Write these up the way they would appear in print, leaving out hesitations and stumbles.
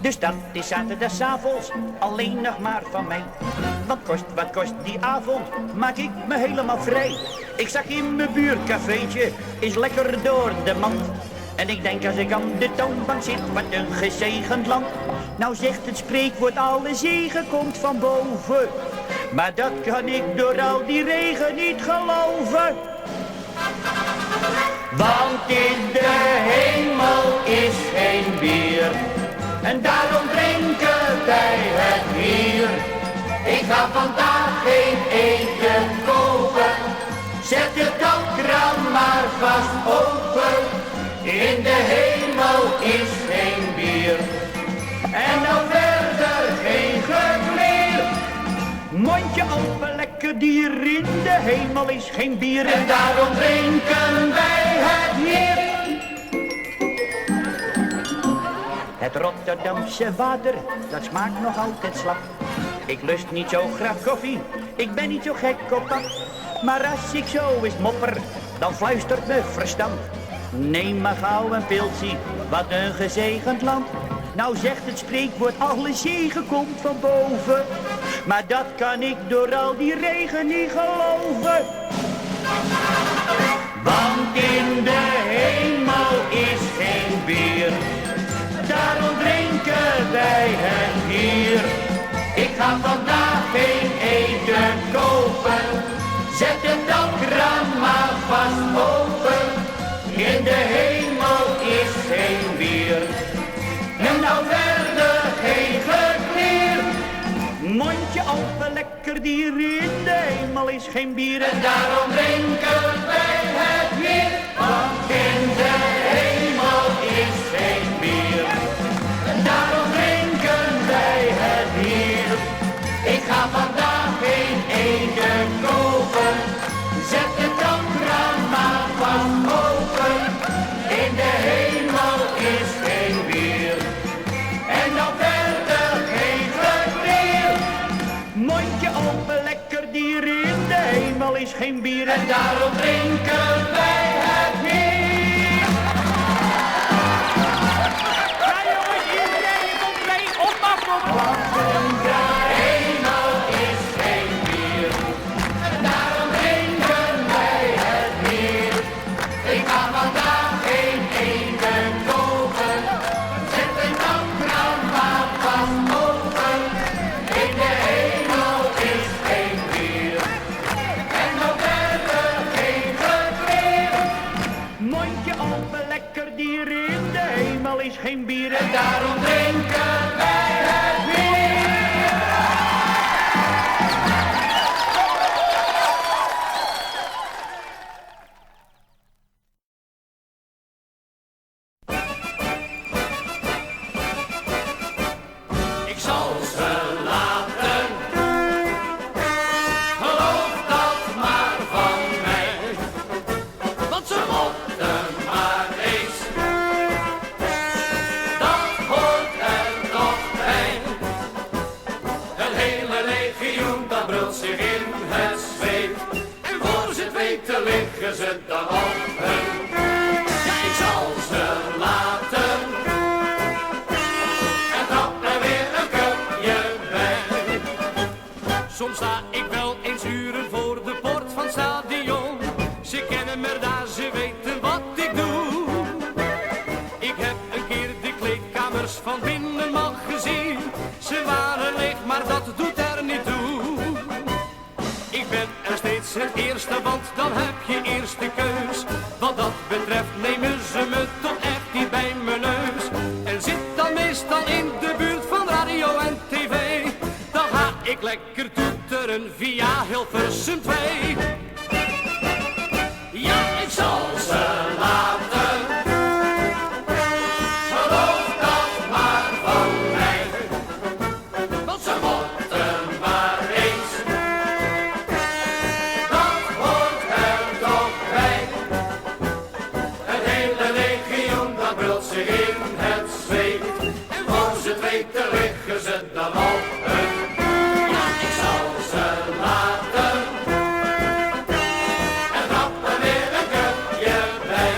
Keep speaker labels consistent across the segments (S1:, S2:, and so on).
S1: Dus dat is zaterdagavond alleen nog maar van mij. Wat kost die avond, maak ik me helemaal vrij. Ik zag in mijn buurcafeetje, is lekker door de mand. En ik denk als ik aan de toonbank zit, wat een gezegend land. Nou zegt het spreekwoord, alle zegen komt van boven. Maar dat kan ik door al die regen niet geloven. Want in de hemel is geen bier. En daarom drinken wij het hier. Ik ga vandaag geen eten kopen. Zet de kookkraan maar vast open. In de hemel is geen bier. En dan verder geen gekleer. Mondje open, lekker dier. In de hemel is geen bier. En daarom drinken wij het hier. Het Rotterdamse water, dat smaakt nog altijd slap. Ik lust niet zo graag koffie, ik ben niet zo gek op pap. Maar als ik zo eens mopper, dan fluistert me verstand. Neem maar gauw een pilsie, wat een gezegend land. Nou zegt het spreekwoord, alle zegen komt van boven. Maar dat kan ik door al die regen niet geloven. Want in de hemel is geen bier. Daarom drinken wij het hier. Ik ga vandaag geen eten kopen. Zet de dakraan maar vast open. In de hemel is geen bier. En nou verder geen gekleer. Mondje open, lekker dier. In de hemel is geen bier. En daarom drinken wij het hier. Want in de hemel is geen bier. En daarom drinken wij het hier. Ik ga vandaag geen eten kopen. Zet de dakraan maar vast open. In de hemel is geen bier. En dan verder geen gekleer. Mondje open, lekker dier. In de hemel is geen bier. En daarom drinken wij het hier.
S2: Ja jongens, iedereen komt mee op afkomen.
S1: Want in de hemel is geen bier. En daarom drinken wij het hier. Ik ga vandaag geen eten kopen. Zet de dakraan maar vast open. In de hemel is geen bier. En dan verder geen gekleer. Mondje open, lekker dier. In de hemel is geen bier. En daarom drinken wij het bier.
S3: Ik zal ze laten, geloof dat maar van mij, want ze mochten maar eens, dat hoort er toch bij. Het hele legioen dat brult zich in het zweet, en voor ze het weten liggen ze dan op hun. Ja, ik zal ze laten. Soms sta ik wel eens uren voor de poort van het stadion. Ze kennen me daar, ze weten wat ik doe. Ik heb een keer de kleedkamers van binnen mag gezien. Ze waren leeg, maar dat doet er niet toe. Ik ben er steeds het eerste, want dan heb je eerste keus. Wat dat betreft nemen ze me toch echt niet bij mijn neus. En zit dan meestal in de buurt van radio en tv. Dan ga ik lekker toeteren via Hilversum 2. Ja, ik zal ze laten. Geloof dat maar van mij. Want ze mochten maar eens. Dat hoort er toch bij. Het hele legioen dat brult zich in het zweet. En voor ze het weten liggen ze dan op hun. Ja, ik zal ze laten. En trappen weer een kupje bij.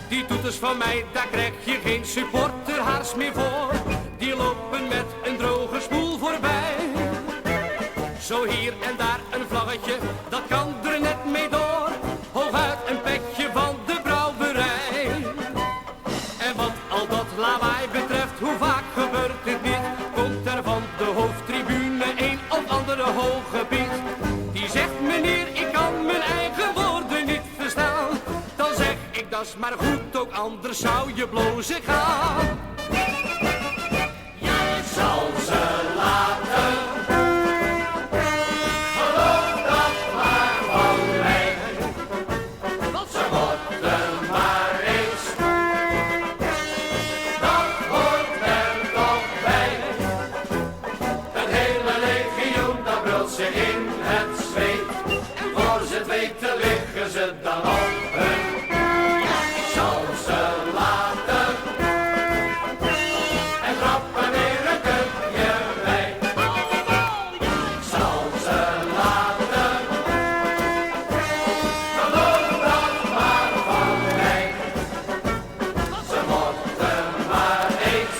S3: Die toeters van mij, daar krijg je geen supporterhaars meer voor. Zo hier en daar een vlaggetje, dat kan er net mee door. Hooguit een petje van de brouwerij. En wat al dat lawaai betreft, hoe vaak gebeurt dit niet? Komt er van de hoofdtribune een of andere hoge piet. Die zegt meneer, ik kan mijn eigen woorden niet verstaan. Dan zeg ik, dat is maar goed, ook anders zou je blozen gaan.
S1: Je zal ze laten, geloof dat maar van mij. Ze moeten maar eens, dat hoort er toch bij. Het hele legioen, dat brult zich in het zweet. Voor ze het weten liggen ze dan op hun. Ik zal ze laten en trappen weer een kuchje bij. Ik zal ze laten, geloof dat maar van mij. Ze moeten maar eens,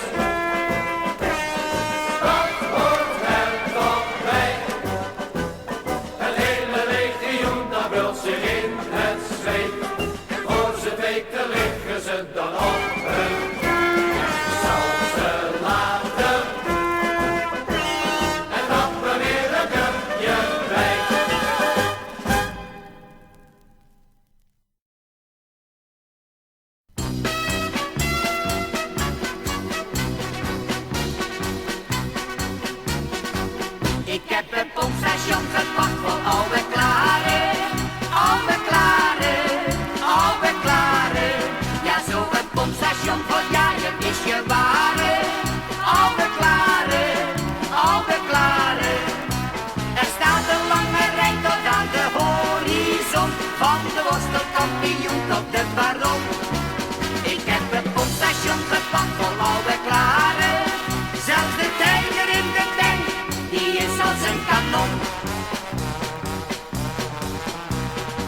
S1: dat hoort er toch bij. Het hele legioen, dat brult zich in het zweet. Voor ze het weten liggen ze dan op hun. Ik zal ze laten en trappen weer een kuchje bij.
S4: Ik heb het pompstation gepakt voor oude klaren, oude klaren, oude klaren. Ja, zo'n pompstation voor jaren is je ware. Oude klaren, oude klaren. Er staat een lange rij tot aan de horizon, van de worstelkampioen tot de baron. Ik heb het pompstation gepakt voor oude klaren, zelfs de tijger in de tank, die is als een kanon.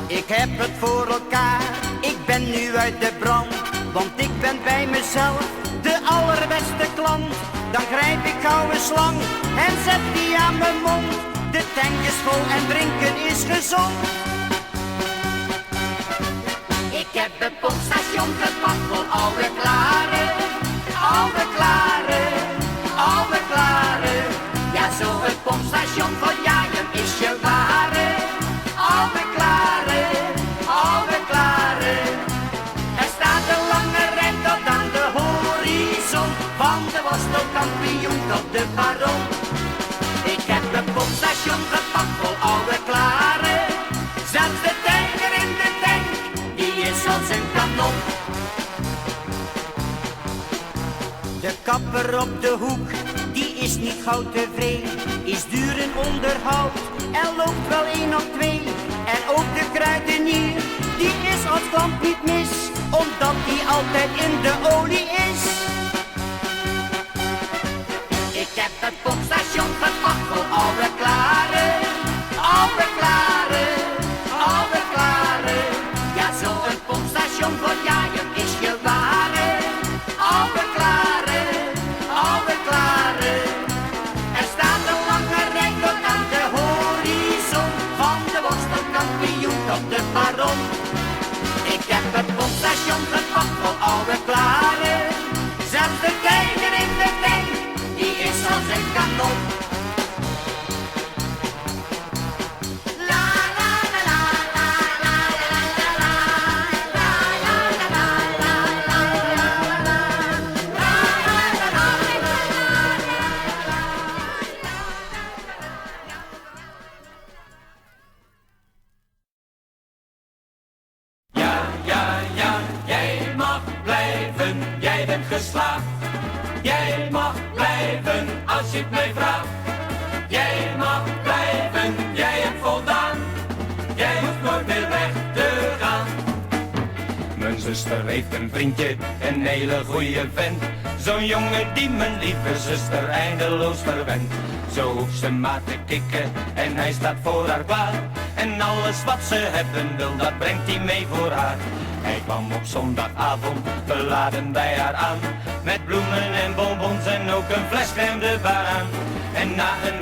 S4: Ik heb het voor elkaar, ik ben nu uit de brand. Want ik ben bij mezelf de allerbeste klant. Dan grijp ik gauw een slang en zet die aan mijn mond. De tank is vol en drinken is gezond. Ik heb het pompstation gepakt voor oude klaren, oude klaren, oude klaren. Ja, zo'n pompstation voor jaren is je ware. Oude klaren, oude klaren. Er staat een lange rij tot aan de horizon, van de worstelkampioen tot de baron. Ik heb het pompstation gepakt voor oude klaren, zelfs de tijger in de tank, die is als een kanon. De kapper op de hoek, die is niet gauw tevreden, is duur in onderhoud, er loopt wel één of twee. En ook de kruidenier, die is als klant niet mis, omdat die altijd in de olie is. Ik heb het pompstation gepakt voor oude klaren, oude klaren, oude klaren. Ja, zo'n pompstation voor jaren is je ware. Oude klaren, oude klaren. Er staat een lange rij tot aan de horizon, van de worstelkampioen tot de baron. Ik heb het pompstation gepakt voor oude klaren, zelfs de tijger in de tank, die is als een kanon. La la la la la la la la la la
S1: Ja, ja, ja, jij mag blijven, jij bent geslaagd. Jij mag blijven als je het mij vraagt. Jij mag blijven, jij hebt voldaan. Jij hoeft nooit meer weg te gaan. Mijn zuster heeft een vriendje, een hele goeie vent. Zo'n jongen die mijn lieve zuster eindeloos verwendt. Zo hoeft ze maar te kikken en hij staat voor haar klaar. En alles wat ze hebben wil, dat brengt hij mee voor haar. Hij kwam op zondagavond beladen bij haar aan. Met bloemen en bonbons en ook een fles crème de aan. En na een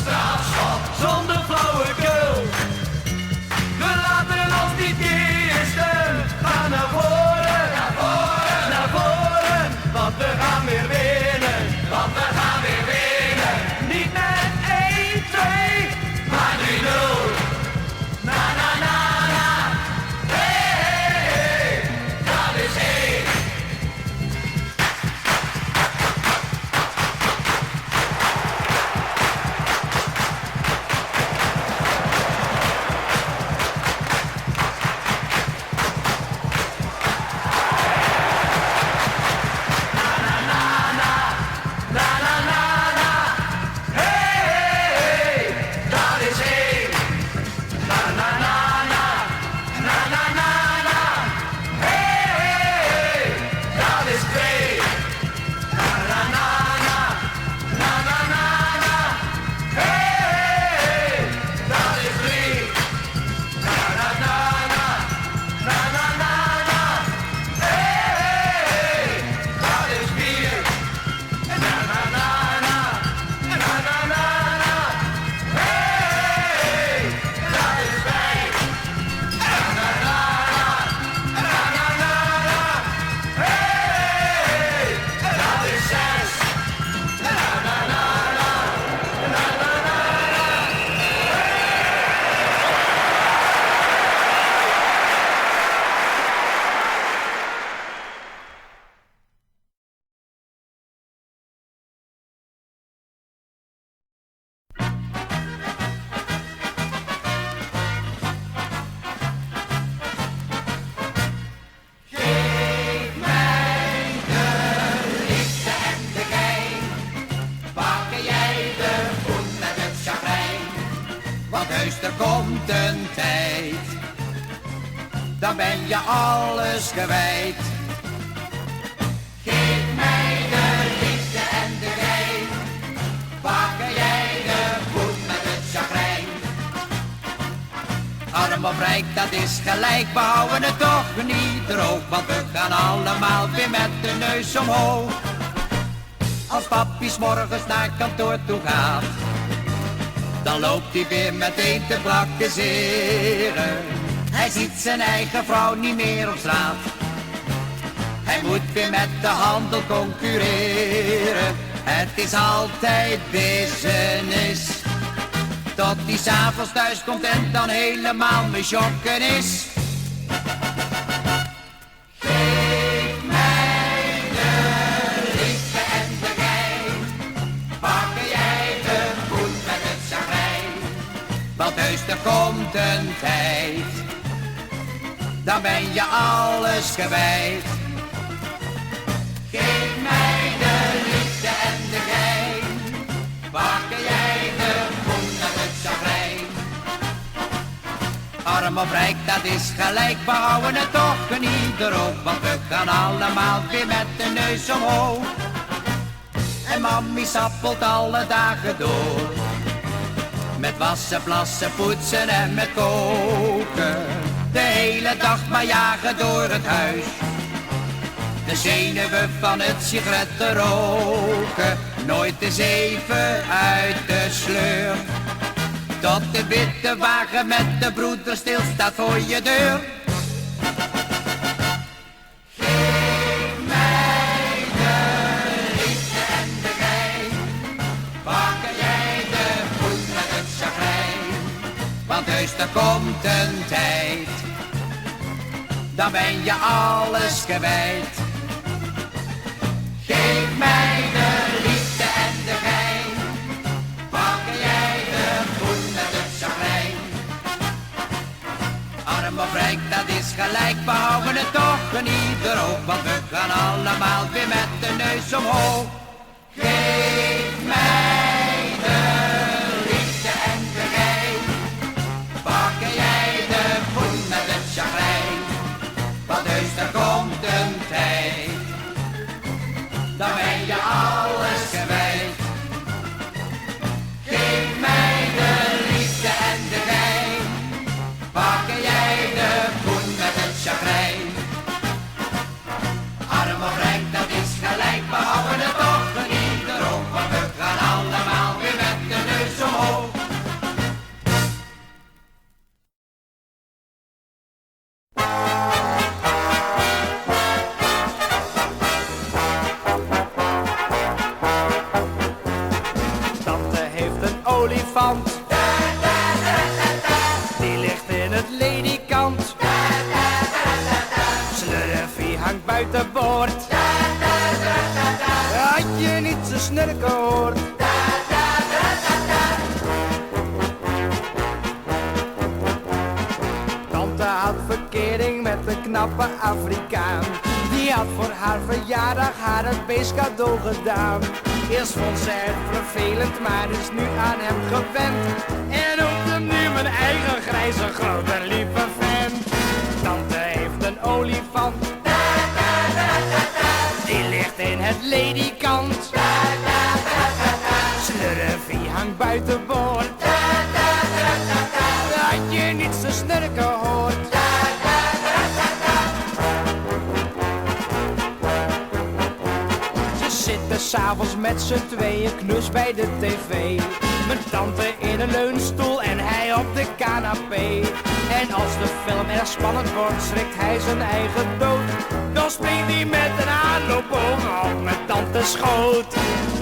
S3: strafschop, zonder flauwekul. We laten ons niet eersten, ga naar voren, naar voren, want we gaan weer winnen, Niet met 1, 2, maar 3-0. Na na na na, hey, hey, hey, dat is één.
S5: Er komt een tijd, dan ben je alles kwijt. Geef mij de liefde en de gein, pakken jij de voet met het chagrijn. Arm of rijk, dat is gelijk, we houden het toch niet droog, want we gaan allemaal weer met de neus omhoog. Als papi 's morgens naar kantoor toe gaat, dan loopt hij weer meteen te praktiseren. Hij ziet zijn eigen vrouw niet meer op straat. Hij moet weer met de handel concurreren. Het is altijd business. Tot hij 's avonds thuis komt en dan helemaal misjokken is. Geef mij de liefde en de gein, pakken jij de voet met het chagrijn. Want heus er komt een tijd, dan ben je alles kwijt. Geef mij de liefde en de gein, pakken jij de voet met het chagrijn. Arm of rijk, dat is gelijk, we houden het toch niet erop, want we gaan allemaal weer met de neus omhoog. En mammy sappelt alle dagen door, met wassen, plassen, poetsen en met koken. De hele dag maar jagen door het huis, de zenuwen van het sigaretten roken. Nooit eens even uit de sleur, tot de witte wagen met de broeder stilstaat voor je deur. Geef mij de liefde en de gein, pakken jij de voet met het chagrijn. Want heus er komt een tijd, dan ben je alles kwijt. Geef mij de liefde en de gein, pakken jij de voet met het chagrijn. Arm of rijk, dat is gelijk, we houden het toch niet erop, want we gaan allemaal weer met de neus omhoog. Geef mij de liefde en de gein, pakken jij de voet met het chagrijn. Want heus er komt een tijd, dan ben je alles kwijt. Geef mij de liefde en de gein, pakken jij de voet met het chagrijn. Arm of rijk, dat is gelijk, we houden het toch niet erop, want we gaan allemaal olifant. Die ligt in het ledikant. Slurfie hangt buitenboord. Had je niet zo snurken hoort. Tante had verkering met een knappe Afrikaan. Die had voor haar verjaardag haar het beest cadeau gedaan. Eerst vond ze het vervelend, maar is nu aan hem gewend. En noemt hem nu mijn eigen grijze grote lieve vent. Tante heeft een olifant. Die ligt in het ledikant. Slurfie hangt buitenboord. Dat je niet zo snurken hoort. Ze zitten s'avonds met z'n tweeën knus bij de tv. Mijn tante in een leunstoel en hij op de canapé. En als de film erg spannend wordt, schrikt hij zijn eigen dood. Dan springt hij met een aanloopboog op mijn tante's schoot.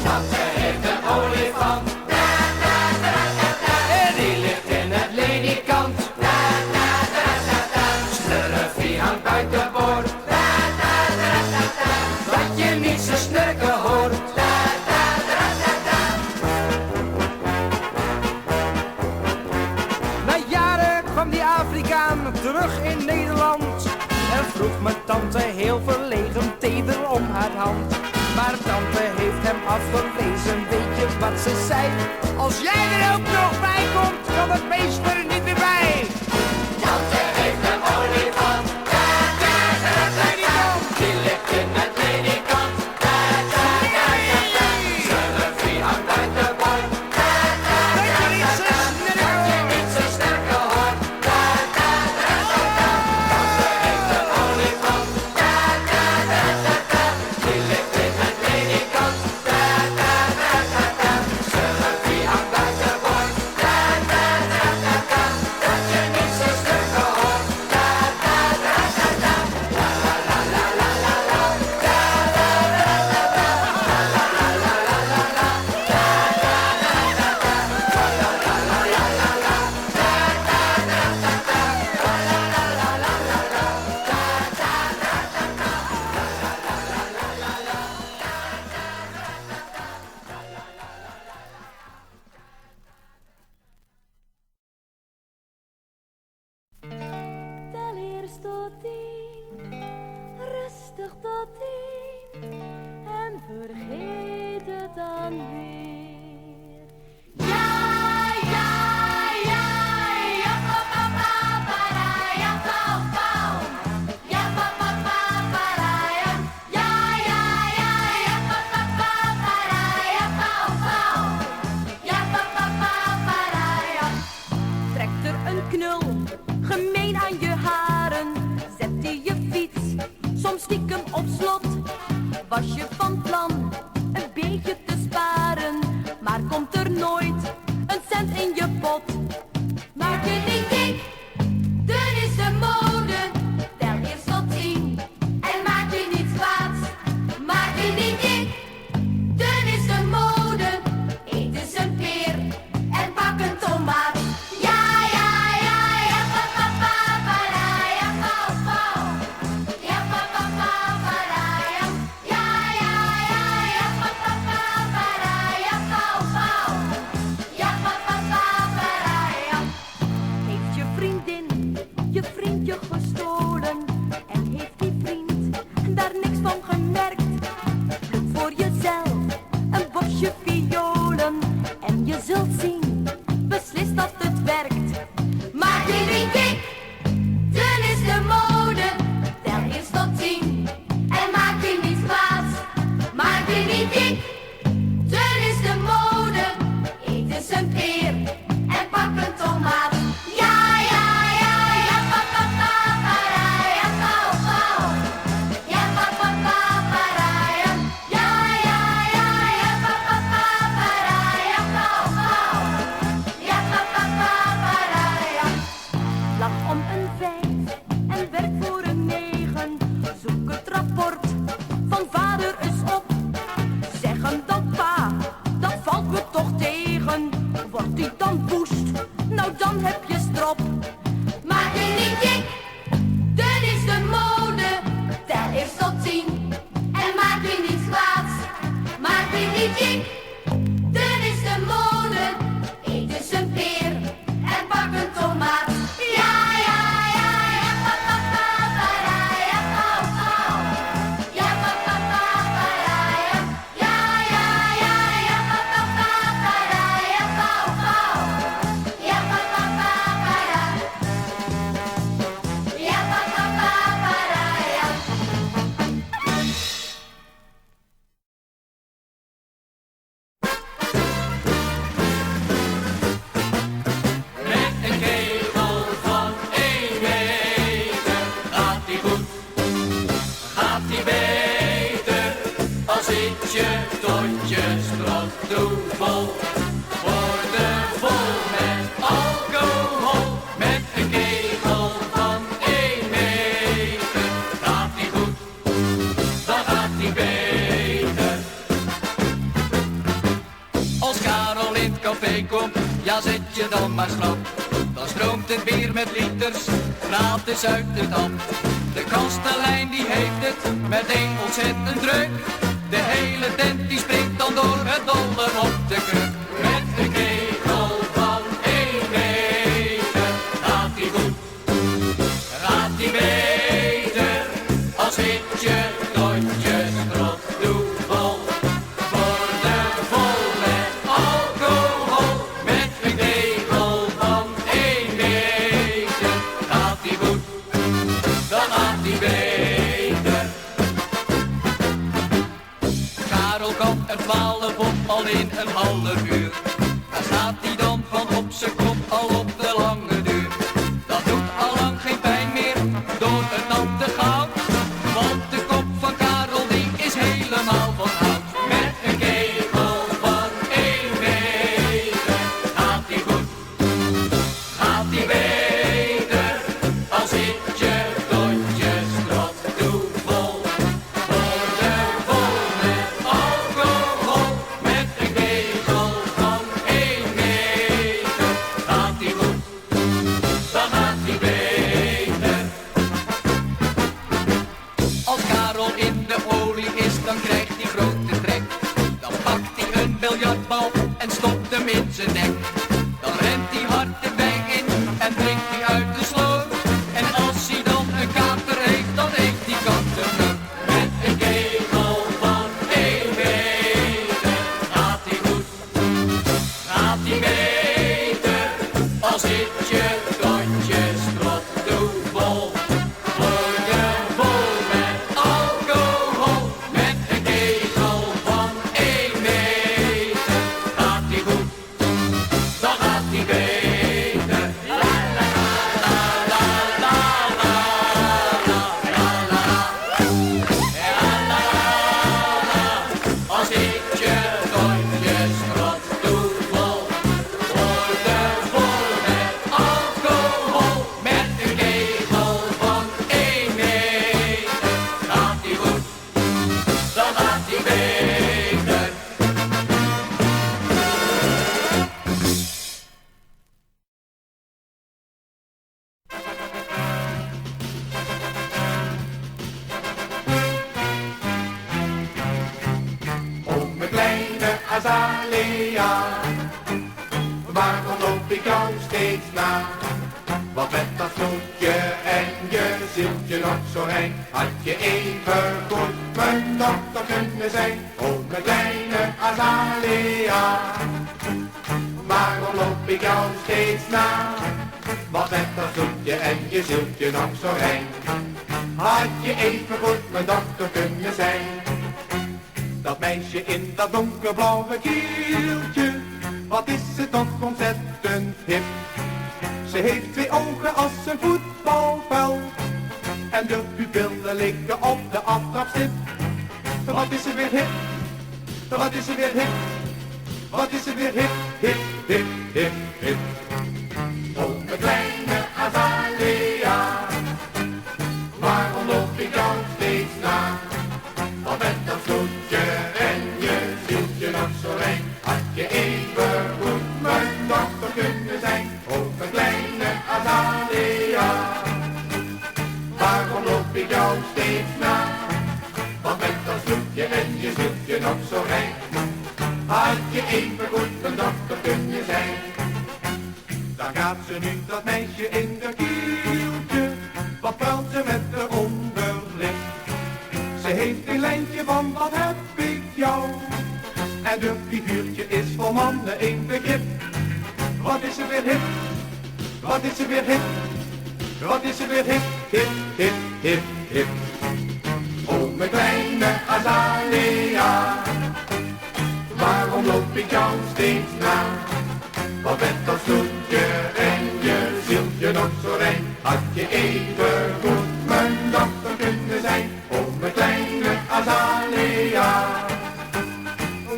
S5: Tante heeft een olifant. En die ligt in het ledikant. Slurfie hangt buitenboord. Dat je niet zo snurken hoort. Na jaren kwam die Afrikaan terug in Nederland. En vroeg mijn tante heel verlegen teder om haar hand. Maar tante heeft hem afgewezen, weet je wat ze zei? Als jij er ook nog bij komt, kan het beest er niet meer bij. Tante heeft een olifant. Die ligt in het ledikant. Slurfie hangt buitenboord. Dat je niet zo snurken hoort. Tante heeft een olifant. Die ligt in het ledikant. Slurfie hangt buitenboord. Dat je niet zo snurken hoort.
S6: Tel eerst tot 10, rustig tot 10 en vergeet het dan weer. Ja, ja, ja, ja, papa, para, ja, pauw, pauw. Ja, papa, para, ja, ja, ja, ja, ja, papa, para, ja, pauw, pauw. Ja, papa, para, ja. Trekt er een knul gemeen aan je haren, zette je fiets soms stiekem op slot. Was je van plan een
S5: je dan maar sloopt, dan stroomt het bier met liters gratis uit de tap. De kastelein die heeft het meteen ontzettend druk. De hele tent die springt dan door het dolle op de kruk. Met een kegel van 1 meter gaat die goed, gaat die beter als hitje, dotjes, strot, doe vol. Worden vol met alcohol. Met een kegel van 1 meter gaat die goed, dan gaat die beter. Karel kan er 12 op al in een half uur. Daar staat hij dan van op zijn kop al op de lange duur. Dat doet allang geen pijn meer door het natte goud. Want de kop van Karel die is helemaal van hout. Met een kegel van 1 meter gaat hij goed, gaat hij beter als hitje, dotje, strot, doe vol. Worden vol met alcohol. Met een kegel van 1 meter gaat hij goed, dan gaat hij beter. Als Karel in de olie is, dan krijgt hij grote trek. Dan pakt hij een biljartbal en stopt hem in zijn nek. Dan rent hij hard de wei in en drinkt hij uit de sloot. En als hij dan een kater heeft, dan eet hij kattenbloot. Met een kegel van 1 meter gaat hij goed, gaat hij beter als hitje, dotje, strot, doe vol. Worden vol met alcohol. Met een kegel van 1 meter gaat hij goed, dan gaat hij beter. La la la la la la la la la. Ja la la, als hitje, dotje, strot, doe vol. Worden vol met alcohol. Met een kegel van 1 meter gaat hij goed, dan gaat hij beter.
S1: O mijn kleine Azalea, waarom loop ik jou steeds na? Wat met dat snoetje en je zieltje nog zo rein, had je even goed mijn dochter kunnen zijn. O mijn kleine Azalea, waarom loop ik jou steeds na? Wat met dat snoetje en je zieltje nog zo rein, had je even goed mijn dochter kunnen zijn. Dat meisje in dat donkerblauwe kieltje, wat is ze toch ontzettend hip. Ze heeft 2 ogen als een voetbalveld en de pupillen liggen op de aftrapstip. Wat is ze weer hip, wat is ze weer hip, wat is ze weer hip, hip, hip, hip, hip. O mijn kleine Azalea, waarom loop ik jou steeds na? Wat met dat snoetje en je zieltje nog zo rein, had je even goed mijn dochter kunnen zijn. O mijn kleine Azalea, waarom loop ik jou steeds na? Wat met dat snoetje en je zieltje nog zo rein, had je even goed mijn dochter kunnen zijn. Daar gaat ze nu, dat meisje in de kieltje, wat pruilt ze met de onderlip. Ze heeft een lijntje van wat heb ik jou, en de figuurtje is voor mannen een begrip. Wat is ze weer hip, wat is ze weer hip, wat is ze weer hip, hip, hip, hip, hip. O mijn kleine Azalea, waarom loop ik jou steeds na? Wat met dat snoetje en je zieltje nog zo rein, had je even goed mijn dochter kunnen zijn. O mijn kleine Azalea,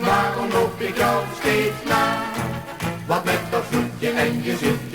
S1: waarom loop ik jou steeds na? Wat met dat snoetje en je zieltje